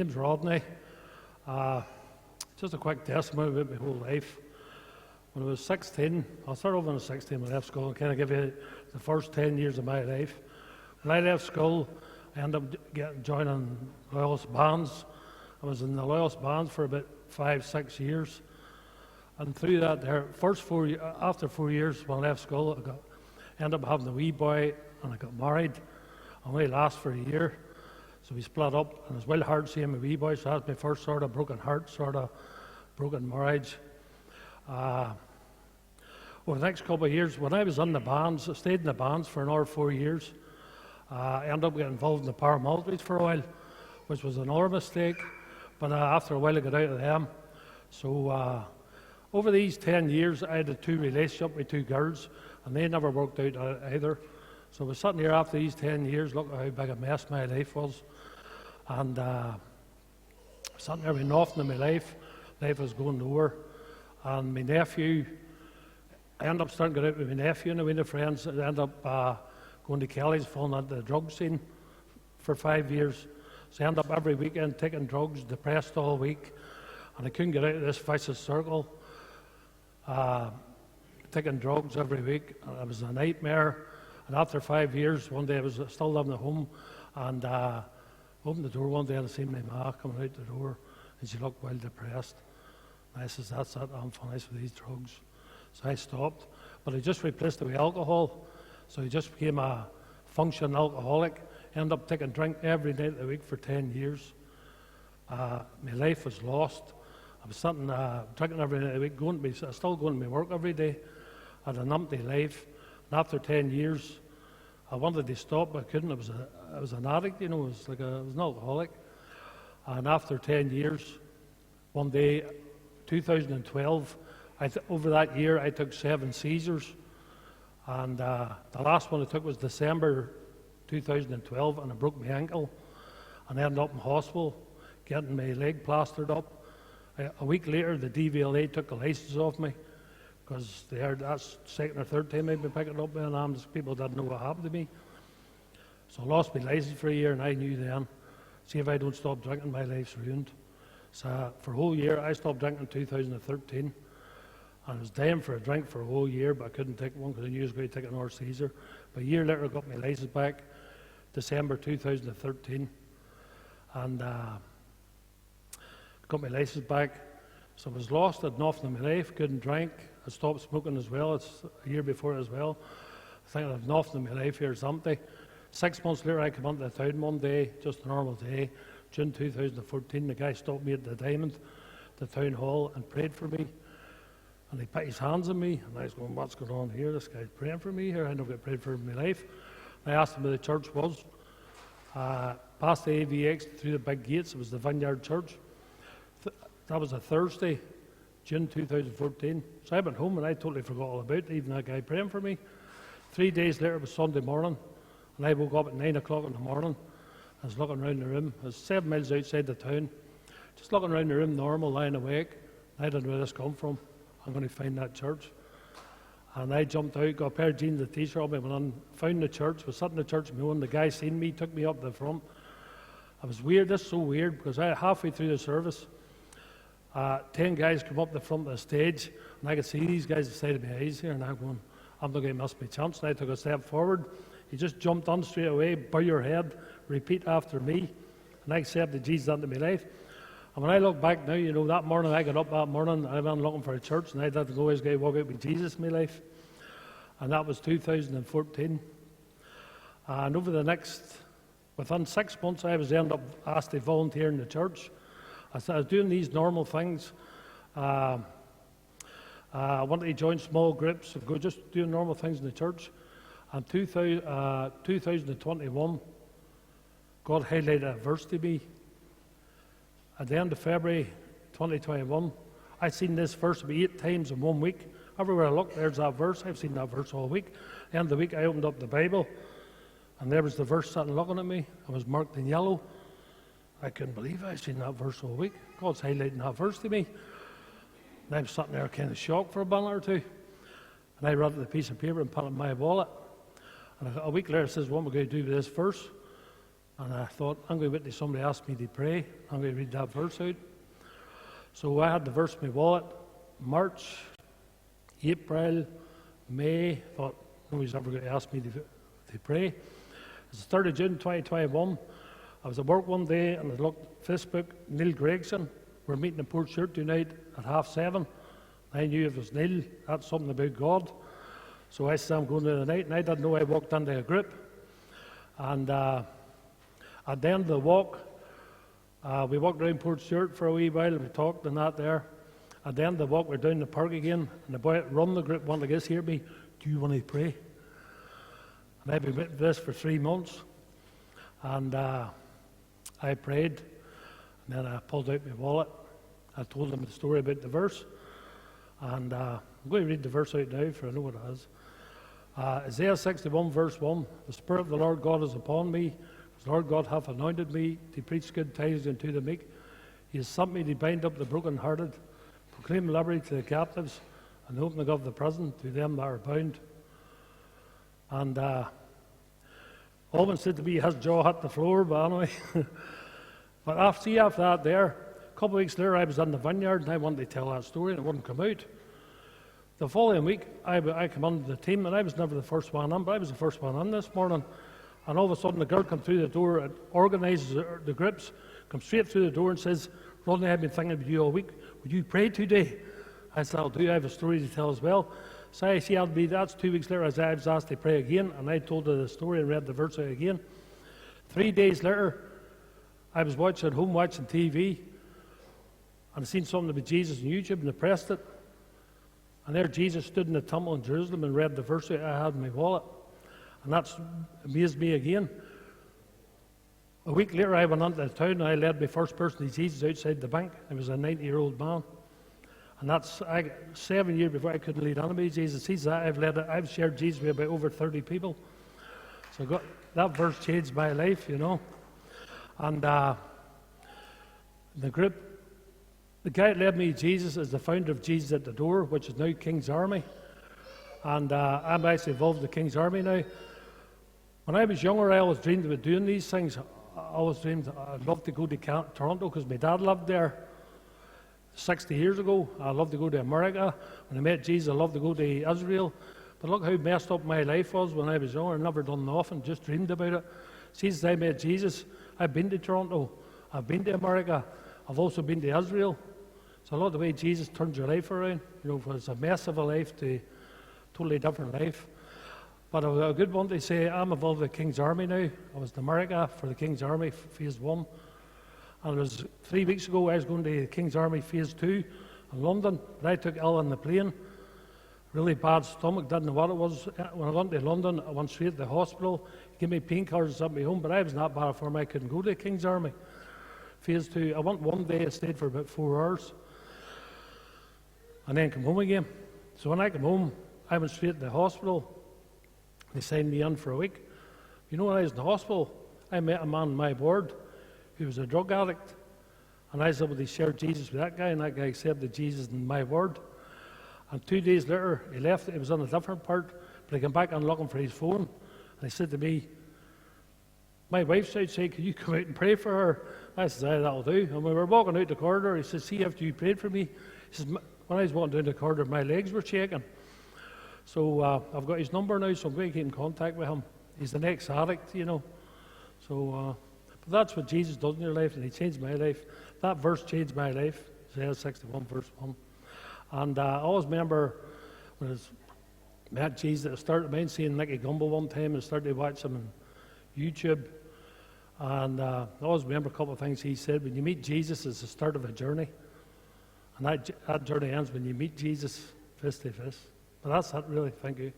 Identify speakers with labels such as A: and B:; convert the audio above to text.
A: name's Rodney. Just a quick testimony about my whole life. When I was 16, I'll start off when I was 16 when I left school and kind of give you the first 10 years of my life. When I left school, I ended up joining Loyalist bands. I was in the Loyalist bands for about 5-6 years. And through that, after 4 years when I left school, I ended up having a wee boy and I got married. I only last for a year. So we split up, and it was well hard seeing my wee boy, so that was my first sort of broken heart, sort of broken marriage. Over the next couple of years, when I was in the bands, I stayed in the bands for another 4 years. I ended up getting involved in the paramilitaries for a while, which was another mistake, but after a while I got out of them. So over these 10 years, I had a 2 relationships with 2 girls, and they never worked out either. So I was sitting here after these 10 years, looking at how big a mess my life was. And sitting there with nothing in my life. Life was going nowhere. And my nephew, I ended up starting to get out with my nephew and a wee friends. I ended up going to Kelly's, falling into the drug scene for 5 years. So I ended up every weekend taking drugs, depressed all week. And I couldn't get out of this vicious circle. Taking drugs every week. And it was a nightmare. And after 5 years, one day I was still living at home, and opened the door one day and I seen my ma coming out the door, and she looked well depressed. And I says, "That's it, I'm finished with these drugs." So I stopped, but I just replaced it with alcohol. So I just became a functioning alcoholic. Ended up taking drink every night of the week for 10 years. My life was lost. I was sitting drinking every night of the week, still going to my work every day. I had an empty life. And after 10 years, I wanted to stop, but I couldn't. I was an addict, you know. I was an alcoholic. And after 10 years, one day, 2012, over that year, I took 7 seizures. And the last one I took was December 2012, and I broke my ankle. And I ended up in hospital, getting my leg plastered up. A week later, the DVLA took the license off me, because they heard that's second or third time I'd been picking up with an ambulance. People didn't know what happened to me. So I lost my license for a year, and I knew then, see if I don't stop drinking, my life's ruined. So for a whole year, I stopped drinking in 2013, and I was dying for a drink for a whole year, but I couldn't take one because I knew I was going to take another seizure. But a year later, I got my license back, December 2013, and got my license back. So I was lost, had nothing in my life, couldn't drink. I stopped smoking as well. It's a year before as well. I think I have nothing in my life here. It's empty. 6 months later, I came into the town one day, just a normal day, June 2014. The guy stopped me at the Diamond, the town hall, and prayed for me. And he put his hands on me, and I was going, "What's going on here? This guy's praying for me here. I never get prayed for in my life." And I asked him where the church was. Past the AVX, through the big gates, it was the Vineyard Church. That was a Thursday, June 2014. So I went home and I totally forgot all about it, even that guy praying for me. 3 days later, it was Sunday morning, and I woke up at 9 o'clock in the morning. I was looking around the room. I was 7 miles outside the town, just looking around the room, normal, lying awake. I didn't know where this come from. I'm going to find that church. And I jumped out, got a pair of jeans and a t-shirt on me, went on, found the church, was sitting in the church on my own. The guy seen me, took me up the front. I was weird. This is so weird, because halfway through the service, 10 guys come up the front of the stage, and I could see these guys at the side of my eyes here, and I'm going, "I'm not going to miss my chance." And I took a step forward. He just jumped on straight away, "Bow your head, repeat after me." And I accepted Jesus into my life. And when I look back now, you know, that morning, I got up that morning, I went looking for a church, and I didn't go as a guy walk out with Jesus in my life. And that was 2014. And over within 6 months, I was ended up asked to volunteer in the church. I was doing these normal things. I wanted to join small groups, go just doing normal things in the church. And 2021, God highlighted a verse to me. At the end of February 2021, I'd seen this verse about 8 times in 1 week. Everywhere I looked, there's that verse. I've seen that verse all week. At the end of the week, I opened up the Bible, and there was the verse sitting looking at me. It was marked in yellow. I couldn't believe I'd seen that verse all week. God's highlighting that verse to me. And I'm sitting there kind of shocked for a minute or two. And I wrote it on a piece of paper and put it in my wallet. And a week later, it says, "What am I going to do with this verse?" And I thought, I'm going to wait till somebody asked me to pray. I'm going to read that verse out. So I had the verse in my wallet. March, April, May. Thought, nobody's ever going to ask me to pray. It's the 3rd of June 2021. I was at work one day and I looked at Facebook. Neil Gregson. We're meeting in Port Stewart tonight at 7:30. I knew if it was Neil, that's something about God. So I said, I'm going to the night, and I didn't know I walked into a group. And at the end of the walk, we walked around Port Stewart for a wee while, we talked and that there. At the end of the walk, we're down the park again, and the boy that run the group wanted to get hear me, do you want to pray? And I've been with this for 3 months. And I prayed, and then I pulled out my wallet. I told him the story about the verse. And I'm going to read the verse out now, for I know what it is. Isaiah 61, verse 1. The Spirit of the Lord God is upon me. The Lord God hath anointed me to preach good tidings unto the meek. He has sent me to bind up the brokenhearted, proclaim liberty to the captives, and the opening of the prison to them that are bound. And Alvin said to me, his jaw hit the floor, but anyway. But after that there, a couple of weeks later, I was in the vineyard, and I wanted to tell that story, and it wouldn't come out. The following week, I come into the team, and I was never the first one in, but I was the first one in this morning. And all of a sudden, the girl comes through the door, and organises the groups, comes straight through the door and says, Rodney, I've been thinking about you all week. Would you pray today? I said, I'll do. I have a story to tell as well. So I see, that's 2 weeks later, as I was asked to pray again, and I told her the story and read the verse out again. 3 days later, I was at home watching TV, and I seen something about Jesus on YouTube, and I pressed it. And there Jesus stood in the temple in Jerusalem and read the verse I had in my wallet. And that's amazed me again. A week later, I went into the town and I led my first person to Jesus outside the bank. I was a 90-year-old man. And that's 7 years before I couldn't lead anybody to Jesus. He's that I've shared Jesus with about over 30 people. So that verse changed my life, you know. And the group, the guy that led me to Jesus is the founder of Jesus at the Door, which is now King's Army. And I'm actually involved with the King's Army now. When I was younger, I always dreamed about doing these things. I always dreamed I'd love to go to Toronto because my dad lived there 60 years ago. I'd love to go to America. When I met Jesus, I'd love to go to Israel. But look how messed up my life was when I was younger. I'd never done nothing, just dreamed about it. Since I met Jesus, I've been to Toronto. I've been to America. I've also been to Israel. So a lot of the way Jesus turns your life around, you know, from a mess of a life to a totally different life. But a good one to say, I'm involved with the King's Army now. I was in America for the King's Army Phase 1. And it was 3 weeks ago, I was going to the King's Army Phase 2 in London. But I took ill on the plane. Really bad stomach, didn't know what it was. When I went to London, I went straight to the hospital. He gave me painkillers and sent me home, but I was not bad for me. I couldn't go to the King's Army Phase 2. I went one day, I stayed for about 4 hours. And then come home again. So when I came home, I went straight to the hospital. They signed me in for a week. You know, when I was in the hospital, I met a man on my ward who was a drug addict. And I was able to share Jesus with that guy, and that guy accepted Jesus in my ward. And 2 days later, he left. He was on a different part, but he came back and looking for his phone. And he said to me, my wife's outside, could you come out and pray for her? I said, aye, that'll do. And when we were walking out the corridor, he said, see, after you prayed for me, he says, when I was walking down the corridor, my legs were shaking. So I've got his number now, so I'm going to get in contact with him. He's an ex-addict, you know. So, but that's what Jesus does in your life, and he changed my life. That verse changed my life, Isaiah 61, verse 1. And I always remember when I met Jesus, I started mind seeing Nicky Gumbel one time, and I started to watch him on YouTube. And I always remember a couple of things he said. When you meet Jesus, it's the start of a journey. And that journey ends when you meet Jesus face to face. But that's it, really. Thank you.